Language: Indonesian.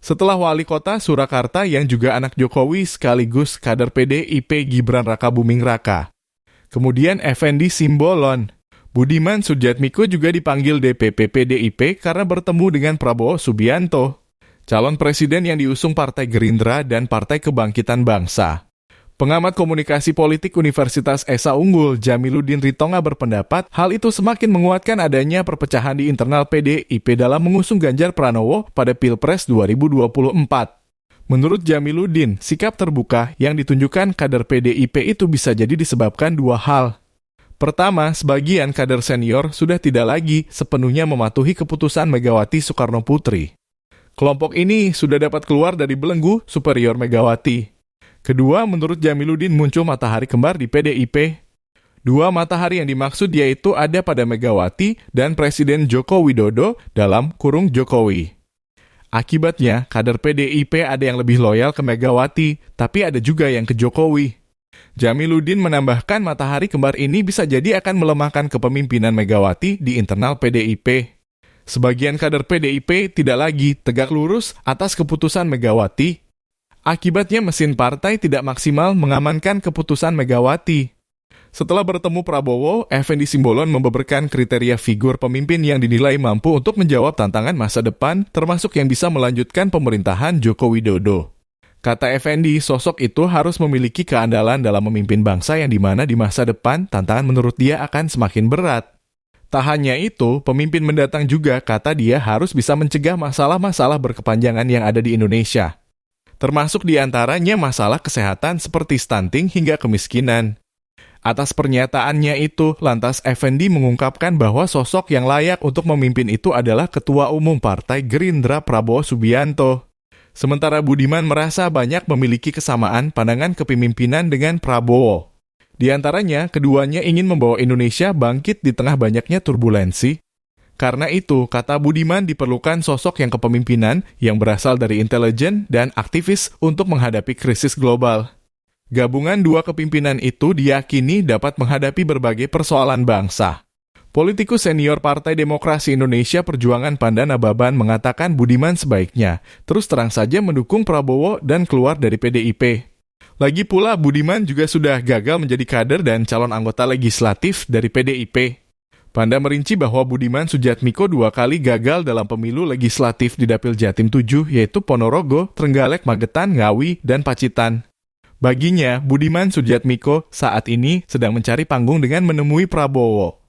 Setelah wali kota Surakarta yang juga anak Jokowi sekaligus kader PDIP Gibran Rakabuming Raka. Kemudian Effendi Simbolon. Budiman Sujatmiko juga dipanggil DPP PDIP karena bertemu dengan Prabowo Subianto, calon presiden yang diusung Partai Gerindra dan Partai Kebangkitan Bangsa. Pengamat komunikasi politik Universitas Esa Unggul, Jamiluddin Ritonga berpendapat hal itu semakin menguatkan adanya perpecahan di internal PDIP dalam mengusung Ganjar Pranowo pada Pilpres 2024. Menurut Jamiluddin, sikap terbuka yang ditunjukkan kader PDIP itu bisa jadi disebabkan dua hal. Pertama, sebagian kader senior sudah tidak lagi sepenuhnya mematuhi keputusan Megawati Soekarno Putri. Kelompok ini sudah dapat keluar dari belenggu superior Megawati. Kedua, menurut Jamiluddin muncul matahari kembar di PDIP. Dua matahari yang dimaksud yaitu ada pada Megawati dan Presiden Joko Widodo dalam kurung Jokowi. Akibatnya, kader PDIP ada yang lebih loyal ke Megawati, tapi ada juga yang ke Jokowi. Jamiluddin menambahkan matahari kembar ini bisa jadi akan melemahkan kepemimpinan Megawati di internal PDIP. Sebagian kader PDIP tidak lagi tegak lurus atas keputusan Megawati. Akibatnya mesin partai tidak maksimal mengamankan keputusan Megawati. Setelah bertemu Prabowo, Effendi Simbolon membeberkan kriteria figur pemimpin yang dinilai mampu untuk menjawab tantangan masa depan, termasuk yang bisa melanjutkan pemerintahan Joko Widodo. Kata Effendi, sosok itu harus memiliki keandalan dalam memimpin bangsa yang dimana di masa depan tantangan menurut dia akan semakin berat. Tak hanya itu, pemimpin mendatang juga, kata dia, harus bisa mencegah masalah-masalah berkepanjangan yang ada di Indonesia. Termasuk diantaranya masalah kesehatan seperti stunting hingga kemiskinan. Atas pernyataannya itu, lantas Effendi mengungkapkan bahwa sosok yang layak untuk memimpin itu adalah Ketua Umum Partai Gerindra Prabowo Subianto. Sementara Budiman merasa banyak memiliki kesamaan pandangan kepemimpinan dengan Prabowo. Di antaranya, keduanya ingin membawa Indonesia bangkit di tengah banyaknya turbulensi. Karena itu, kata Budiman, diperlukan sosok yang kepemimpinan yang berasal dari intelijen dan aktivis untuk menghadapi krisis global. Gabungan dua kepimpinan itu diyakini dapat menghadapi berbagai persoalan bangsa. Politikus senior Partai Demokrasi Indonesia Perjuangan Pandan Ababan mengatakan Budiman sebaiknya terus terang saja mendukung Prabowo dan keluar dari PDIP. Lagi pula, Budiman juga sudah gagal menjadi kader dan calon anggota legislatif dari PDIP. Panda merinci bahwa Budiman Sujatmiko 2 kali gagal dalam pemilu legislatif di Dapil Jatim 7, yaitu Ponorogo, Trenggalek, Magetan, Ngawi, dan Pacitan. Baginya, Budiman Sujatmiko saat ini sedang mencari panggung dengan menemui Prabowo.